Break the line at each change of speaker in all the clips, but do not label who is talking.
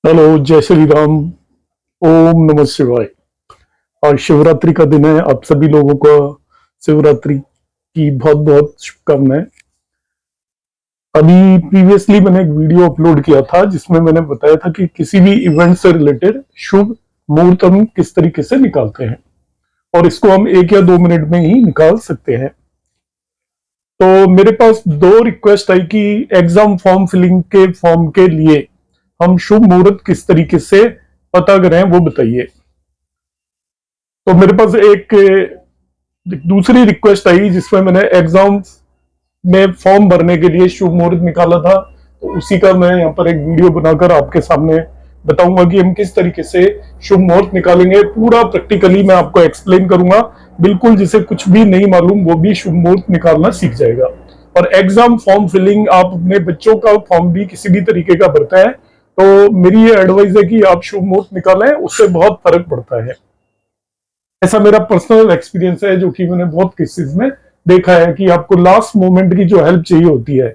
Hello, जय श्री राम। ओम नमः शिवाय। आज शिवरात्रि का दिन है। आप सभी लोगों को शिवरात्रि की बहुत बहुत शुभकामनाएं। अभी प्रीवियसली मैंने एक वीडियो अपलोड किया था जिसमें मैंने बताया था कि किसी भी इवेंट से रिलेटेड शुभ मुहूर्त हम किस तरीके से निकालते हैं, और इसको हम 1 या 2 मिनट में ही निकाल सकते हैं। तो मेरे पास 2 रिक्वेस्ट आई कि एग्जाम फॉर्म फिलिंग के फॉर्म के लिए हम शुभ मुहूर्त किस तरीके से पता करें, वो बताइए। तो मेरे पास एक दूसरी रिक्वेस्ट आई जिसमें मैंने एग्जाम में फॉर्म भरने के लिए शुभ मुहूर्त निकाला था। तो उसी का मैं यहाँ पर एक वीडियो बनाकर आपके सामने बताऊंगा कि हम किस तरीके से शुभ मुहूर्त निकालेंगे। पूरा प्रैक्टिकली मैं आपको एक्सप्लेन करूंगा, बिल्कुल जिसे कुछ भी नहीं मालूम वो भी शुभ मुहूर्त निकालना सीख जाएगा। और एग्जाम फॉर्म फिलिंग आप अपने बच्चों का फॉर्म भी किसी भी तरीके का भरते हैं तो मेरी ये एडवाइस है कि आप शुभ मुहूर्त निकालें, उससे बहुत फर्क पड़ता है। ऐसा मेरा पर्सनल एक्सपीरियंस है जो कि मैंने बहुत केसेस में देखा है कि आपको लास्ट मोमेंट की जो हेल्प चाहिए होती है,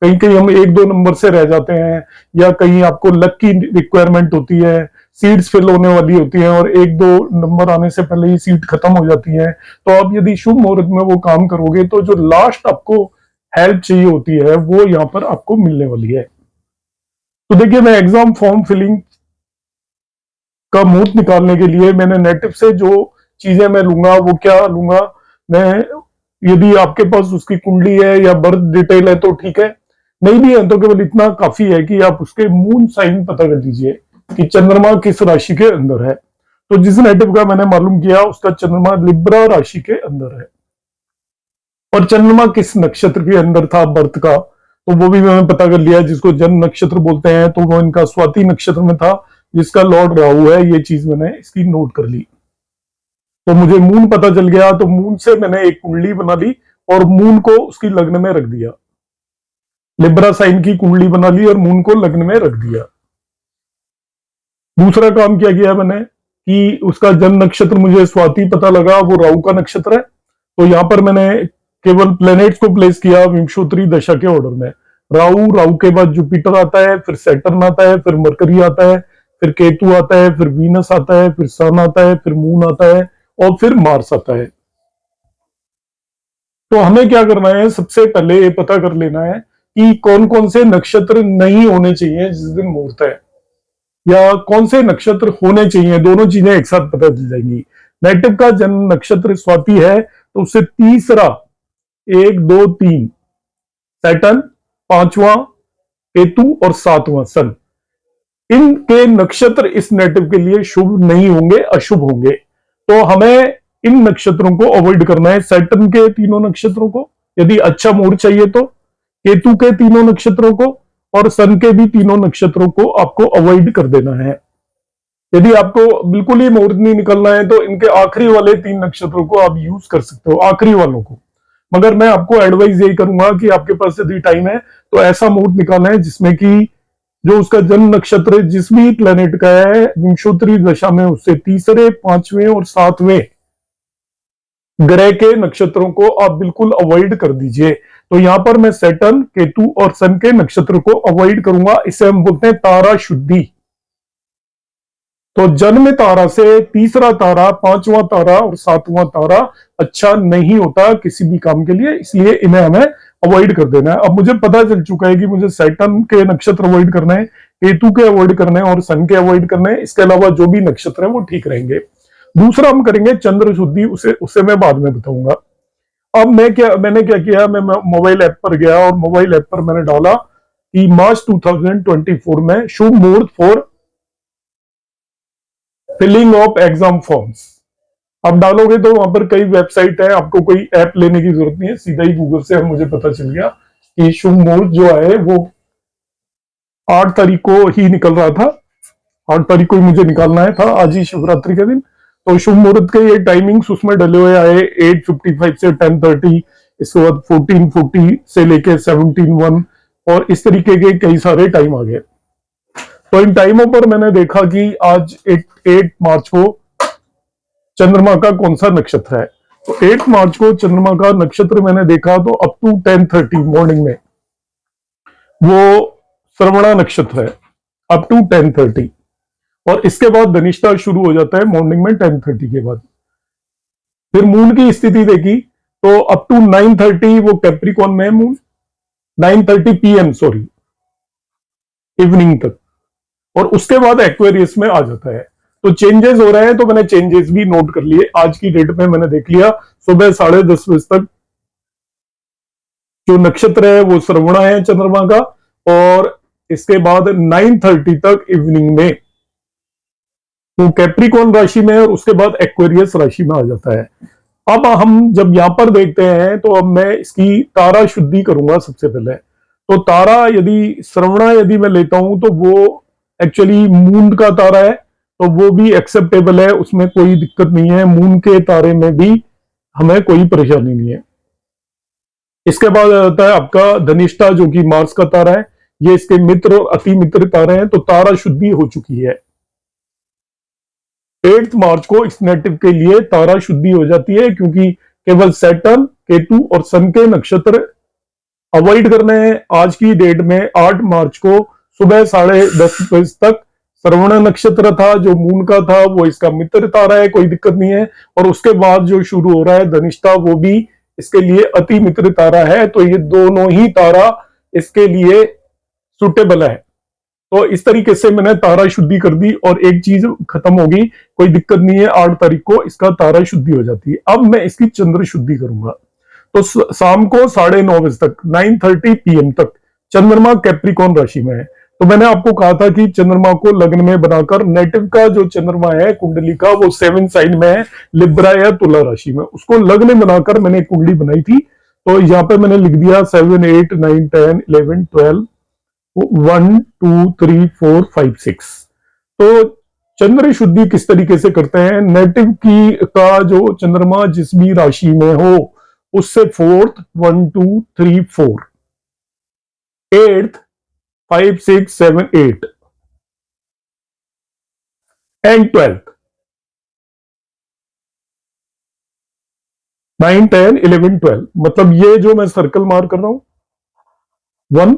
कहीं कहीं हम 1-2 नंबर से रह जाते हैं, या कहीं आपको लक की रिक्वायरमेंट होती है, सीट्स फिल होने वाली होती हैं और 1-2 नंबर आने से पहले ही सीट खत्म हो जाती है। तो आप यदि शुभ मुहूर्त में वो काम करोगे तो जो लास्ट आपको हेल्प चाहिए होती है वो यहाँ पर आपको मिलने वाली है। तो देखिए, मैं एग्जाम फॉर्म फिलिंग का मुहूर्त निकालने के लिए मैंने नेटिव से जो चीजें मैं लूंगा वो क्या लूंगा। मैं, यदि आपके पास उसकी कुंडली है या बर्थ डिटेल है तो ठीक है, नहीं भी है तो केवल इतना काफी है कि आप उसके मून साइन पता कर लीजिए कि चंद्रमा किस राशि के अंदर है। तो जिस नेटिव का मैंने मालूम किया उसका चंद्रमा लिब्रा राशि के अंदर है, और चंद्रमा किस नक्षत्र के अंदर था बर्थ का तो वो भी मैंने पता कर लिया। जिसको जन्म नक्षत्र बोलते हैं तो वो इनका स्वाति नक्षत्र में था, जिसका लॉर्ड राहु है। ये चीज मैंने इसकी नोट कर ली। तो मुझे मून पता चल गया, तो मून से मैंने एक कुंडली बना ली और मून को उसकी लग्न में रख दिया। लिब्रा साइन की कुंडली बना ली और मून को लग्न में रख दिया। दूसरा काम क्या किया मैंने कि उसका जन्म नक्षत्र मुझे स्वाति पता लगा, वो राहु का नक्षत्र है। तो यहां पर मैंने केवल प्लेनेट्स को प्लेस किया विंशोत्तरी दशा के ऑर्डर में। राहु के बाद जुपिटर आता है, फिर सैटर्न आता है, फिर मरकरी आता है, फिर केतु आता है, फिर वीनस आता है, फिर सन आता है, फिर मून आता है और फिर मार्स आता है। तो हमें क्या करना है, सबसे पहले ये पता कर लेना है कि कौन कौन से नक्षत्र नहीं होने चाहिए जिस दिन मुहूर्त है, या कौन से नक्षत्र होने चाहिए। दोनों चीजें एक साथ पता चल जाएंगी। नेटिव का जन्म नक्षत्र स्वाति है तो उससे तीसरा 1, 2, 3 सैटर्न, पांचवा केतु और सातवां सन, इनके नक्षत्र इस नेटिव के लिए शुभ नहीं होंगे, अशुभ होंगे। तो हमें इन नक्षत्रों को अवॉइड करना है। सैटर्न के तीनों नक्षत्रों को यदि अच्छा मुहूर्त चाहिए तो, केतु के तीनों नक्षत्रों को और सन के भी तीनों नक्षत्रों को आपको अवॉइड कर देना है। यदि आपको बिल्कुल ही मुहूर्त नहीं निकलना है तो इनके आखिरी वाले 3 नक्षत्रों को आप यूज कर सकते हो, आखिरी वालों को। मगर मैं आपको एडवाइस यही करूंगा कि आपके पास यदि टाइम है तो ऐसा मुहूर्त निकालना है जिसमें कि जो उसका जन्म नक्षत्र जिस भी प्लेनेट का है विंशोत्तरी दशा में उससे तीसरे, पांचवें और सातवें ग्रह के नक्षत्रों को आप बिल्कुल अवॉइड कर दीजिए। तो यहां पर मैं सैटर्न, केतु और सन के नक्षत्र को अवॉइड करूंगा। इसे हम बोलते हैं तारा शुद्धि। तो जन्म तारा से तीसरा तारा, पांचवा तारा और सातवां तारा अच्छा नहीं होता किसी भी काम के लिए, इसलिए इन्हें हमें अवॉइड कर देना है। अब मुझे पता चल चुका है कि मुझे सैटर्न के नक्षत्र अवॉइड करना है, केतु के अवॉइड करने हैं और सन के अवॉइड करने हैं। इसके अलावा जो भी नक्षत्र है वो ठीक रहेंगे। दूसरा हम करेंगे चंद्र शुद्धि, उसे मैं बाद में बताऊंगा। अब मैंने क्या किया, मैं मोबाइल ऐप पर गया और मोबाइल ऐप पर मैंने डाला कि मार्च 2024 में शुभ मुहूर्त for filling of exam forms. आप डालोगे तो वहां पर कई वेबसाइट है, आपको कोई ऐप लेने की जरूरत नहीं है, सीधा ही गूगल से मुझे पता चल गया कि शुभ मुहूर्त जो है वो 8 तारीख को ही निकल रहा था। 8 तारीख को ही मुझे निकालना है था, आज ही शिवरात्रि के दिन। तो शुभ मुहूर्त के ये टाइमिंग्स उसमें डले हुए आए 8:55 से 10:30, इसके बाद 14:40 से लेके 17:01 और इस तरीके के कई सारे टाइम आ गए। तो इन टाइमों पर मैंने देखा कि आज 8 मार्च को चंद्रमा का कौन सा नक्षत्र है। तो 8 मार्च को चंद्रमा का नक्षत्र मैंने देखा तो अप टू 10:30 मॉर्निंग में वो श्रवणा नक्षत्र है। अप टू 10:30, और इसके बाद धनिष्ठा शुरू हो जाता है मॉर्निंग में 10:30 के बाद। फिर मून की स्थिति देखी तो अप टू 9:30 वो कैप्रिकॉन में है मून, 9:30 PM सॉरी, इवनिंग तक, और उसके बाद एक्वेरियस में आ जाता है। तो चेंजेस हो रहे हैं, तो मैंने चेंजेस भी नोट कर लिए। आज की डेट में मैंने देख लिया, सुबह 10:30 बजे तक जो नक्षत्र है वो श्रवणा है चंद्रमा का, और इसके बाद 9:30 तक इवनिंग में वो कैप्रिकॉन राशि में है, और उसके बाद एक्वेरियस राशि में आ जाता है। अब हम जब यहां पर देखते हैं तो अब मैं इसकी तारा शुद्धि करूंगा सबसे पहले। तो तारा यदि श्रवणा यदि मैं लेता हूं तो वो एक्चुअली मून का तारा है, तो वो भी एक्सेप्टेबल है, उसमें कोई दिक्कत नहीं है। मून के तारे में भी हमें कोई परेशानी नहीं है। इसके बाद आता है आपका धनिष्ठा, जो कि मार्स का तारा है। ये इसके मित्र और अति मित्र तारे हैं, तो तारा शुद्धि हो चुकी है। 8 मार्च को इस नेटिव के लिए तारा शुद्धि हो जाती है, क्योंकि केवल सैटर्न, केतु और सन के नक्षत्र अवॉइड करने हैं। आज की डेट में 8 मार्च को सुबह 10:30 बजे तक श्रवण नक्षत्र था, जो मून का था, वो इसका मित्र तारा है, कोई दिक्कत नहीं है। और उसके बाद जो शुरू हो रहा है धनिष्ठा, वो भी इसके लिए अति मित्र तारा है। तो ये दोनों ही तारा इसके लिए सुटेबल है। तो इस तरीके से मैंने तारा शुद्धि कर दी, और एक चीज खत्म होगी, कोई दिक्कत नहीं है। 8 तारीख को इसका तारा शुद्धि हो जाती है। अब मैं इसकी चंद्र शुद्धि करूंगा। तो शाम को 9:30 बजे तक, 9:30 PM तक चंद्रमा कैप्रिकॉन राशि में है। तो मैंने आपको कहा था कि चंद्रमा को लग्न में बनाकर, नेटिव का जो चंद्रमा है कुंडली का, वो 7 साइन में है, लिब्रा या तुला राशि में, उसको लग्न बनाकर मैंने एक कुंडली बनाई थी। तो यहाँ पे मैंने लिख दिया 7, 8, 9, 10, 11, 12, 1, 2, 3, 4, 5, 6। तो चंद्र शुद्धि किस तरीके से करते हैं? नेटिव की का जो चंद्रमा जिस भी राशि में हो, उससे 4th, 1, 2, 3, 4, 8th, 5, 6, 7, 8 एंड 12th, 9, 10, 11, 12, मतलब ये जो मैं सर्कल मार कर रहा हूं, 1,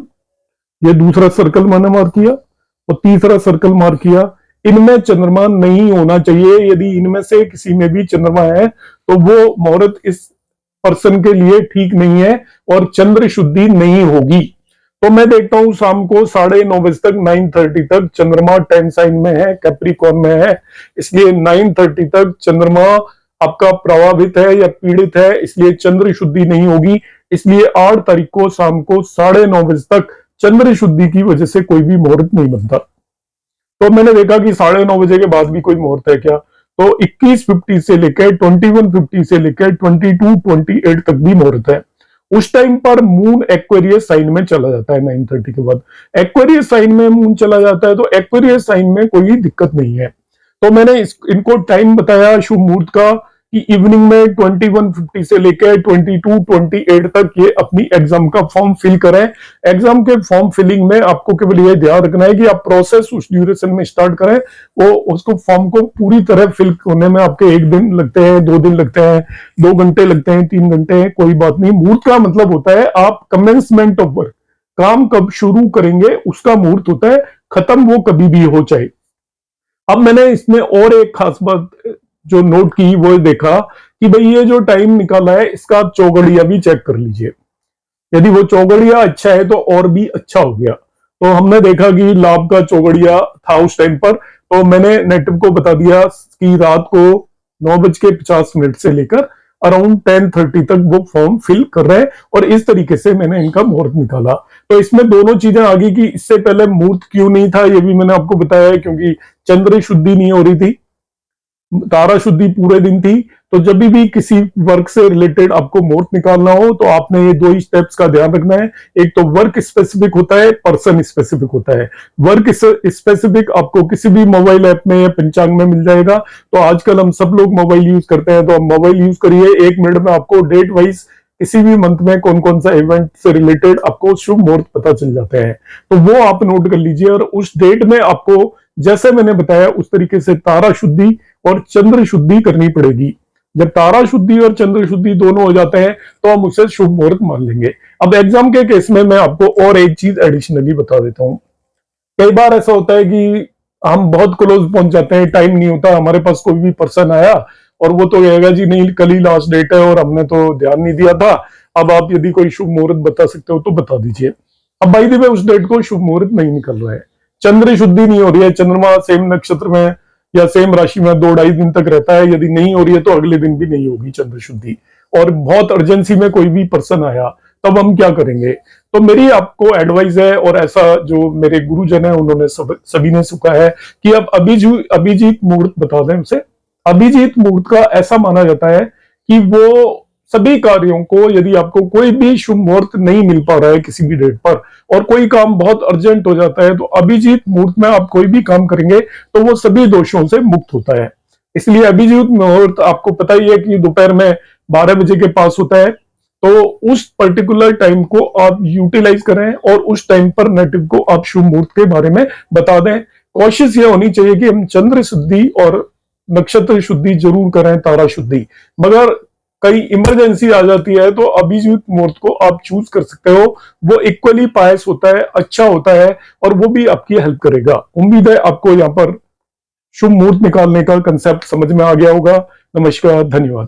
ये दूसरा सर्कल मैंने मार किया, और तीसरा सर्कल मार किया। इनमें चंद्रमा नहीं होना चाहिए। यदि इनमें से किसी में भी चंद्रमा है तो वो मुहूर्त इस पर्सन के लिए ठीक नहीं है, और चंद्र शुद्धि नहीं होगी। तो मैं देखता हूं शाम को 9:30 बजे तक, 9:30 तक चंद्रमा 10 साइन में है, कैप्रिकॉन में है, इसलिए 9:30 तक चंद्रमा आपका प्रभावित है या पीड़ित है, इसलिए चंद्र शुद्धि नहीं होगी। इसलिए 8 तारीख को शाम को 9:30 बजे तक चंद्र शुद्धि की वजह से कोई भी मुहूर्त नहीं बनता। तो मैंने देखा कि 9:30 बजे के बाद भी कोई मुहूर्त है क्या? तो 21:50 से लेकर 21:50 से लेकर 22:28 तक भी मुहूर्त है। उस टाइम पर मून एक्वेरियस साइन में चला जाता है। 9:30 के बाद एक्वेरियस साइन में मून चला जाता है, तो एक्वेरियस साइन में कोई दिक्कत नहीं है। तो मैंने इनको टाइम बताया शुभ मुहूर्त का कि इवनिंग में 21:50 से लेकर 22:28 तक ये अपनी एग्जाम का फॉर्म फिल करें। एग्जाम के फॉर्म फिलिंग में आपको केवल ये ध्यान रखना है कि आप प्रोसेस उस ड्यूरेशन में स्टार्ट करें। वो उसको फॉर्म को पूरी तरह फिल होने में आपके 1 दिन लगते हैं, 2 दिन लगते हैं, 2 घंटे लगते हैं, 3 घंटे, कोई बात नहीं। मुहूर्त का मतलब होता है आप कमेंसमेंट ऑफ वर्क, काम कब शुरू करेंगे उसका मुहूर्त होता है, खत्म वो कभी भी हो जाए। अब मैंने इसमें और एक खास बात जो नोट की, वो देखा कि भाई ये जो टाइम निकाला है इसका आप चौगड़िया भी चेक कर लीजिए। यदि वो चौगड़िया अच्छा है तो और भी अच्छा हो गया। तो हमने देखा कि लाभ का चौगड़िया था उस टाइम पर, तो मैंने नेटिव को बता दिया कि रात को 9:50 से लेकर अराउंड 10:30 तक वो फॉर्म फिल कर रहे हैं, और इस तरीके से मैंने इनका मुहूर्त निकाला। तो इसमें दोनों चीजें आ गई कि इससे पहले मुहूर्त क्यों नहीं था, ये भी मैंने आपको बताया है, क्योंकि चंद्र शुद्धि नहीं हो रही थी, तारा शुद्धि पूरे दिन थी। तो जब भी किसी वर्क से रिलेटेड आपको मुहूर्त निकालना हो तो आपने ये 2 ही स्टेप्स का ध्यान रखना है। एक तो वर्क स्पेसिफिक होता है, पर्सन स्पेसिफिक होता है। वर्क स्पेसिफिक आपको किसी भी मोबाइल ऐप में या पंचांग में मिल जाएगा। तो आजकल हम सब लोग मोबाइल यूज करते हैं, तो आप मोबाइल यूज करिए। 1 मिनट में आपको डेट वाइज किसी भी मंथ में कौन कौन सा इवेंट से रिलेटेड आपको शुभ मुहूर्त पता चल जाते हैं, तो वो आप नोट कर लीजिए। और उस डेट में आपको जैसे मैंने बताया उस तरीके से तारा शुद्धि और चंद्र शुद्धि करनी पड़ेगी। जब तारा शुद्धि और चंद्र शुद्धि दोनों हो जाते हैं तो हम उसे शुभ मुहूर्त मान लेंगे। अब एग्जाम के केस में मैं आपको और एक चीज एडिशनली बता देता हूं। कई बार ऐसा होता है कि हम बहुत क्लोज पहुंच जाते हैं, टाइम नहीं होता, हमारे पास कोई भी पर्सन आया और वो तो कहेगा जी नहीं कल ही लास्ट डेट है और हमने तो ध्यान नहीं दिया था, अब आप यदि कोई शुभ मुहूर्त बता सकते हो तो बता दीजिए। अब भाई दी उस डेट को शुभ मुहूर्त नहीं निकल रहा है, चंद्र शुद्धि नहीं हो रही है, चंद्रमा सेम नक्षत्र में या सेम राशि में 2-2.5 दिन तक रहता है, यदि नहीं हो रही है तो अगले दिन भी नहीं होगी चंद्र शुद्धि, और बहुत अर्जेंसी में कोई भी पर्सन आया तब हम क्या करेंगे। तो मेरी आपको एडवाइस है, और ऐसा जो मेरे गुरुजन है उन्होंने सभी ने सुखा है कि अब अभिजीत मुहूर्त बता दें उसे। अभिजीत मुहूर्त का ऐसा माना जाता है कि वो सभी कार्यों को, यदि आपको कोई भी शुभ मुहूर्त नहीं मिल पा रहा है किसी भी डेट पर और कोई काम बहुत अर्जेंट हो जाता है, तो अभिजीत मुहूर्त में आप कोई भी काम करेंगे तो वो सभी दोषों से मुक्त होता है। इसलिए अभिजीत मुहूर्त आपको पता ही है कि दोपहर में 12 बजे के पास होता है, तो उस पर्टिकुलर टाइम को आप यूटिलाइज करें और उस टाइम पर नेटिव को आप शुभ मुहूर्त के बारे में बता दें। कोशिश ये होनी चाहिए कि हम चंद्र शुद्धि और नक्षत्र शुद्धि जरूर करें, तारा शुद्धि, मगर कई इमरजेंसी आ जाती है तो अभिजीत मुहूर्त को आप चूज कर सकते हो, वो इक्वली पायस होता है, अच्छा होता है और वो भी आपकी हेल्प करेगा। उम्मीद है आपको यहाँ पर शुभ मुहूर्त निकालने का कंसेप्ट समझ में आ गया होगा। नमस्कार, धन्यवाद।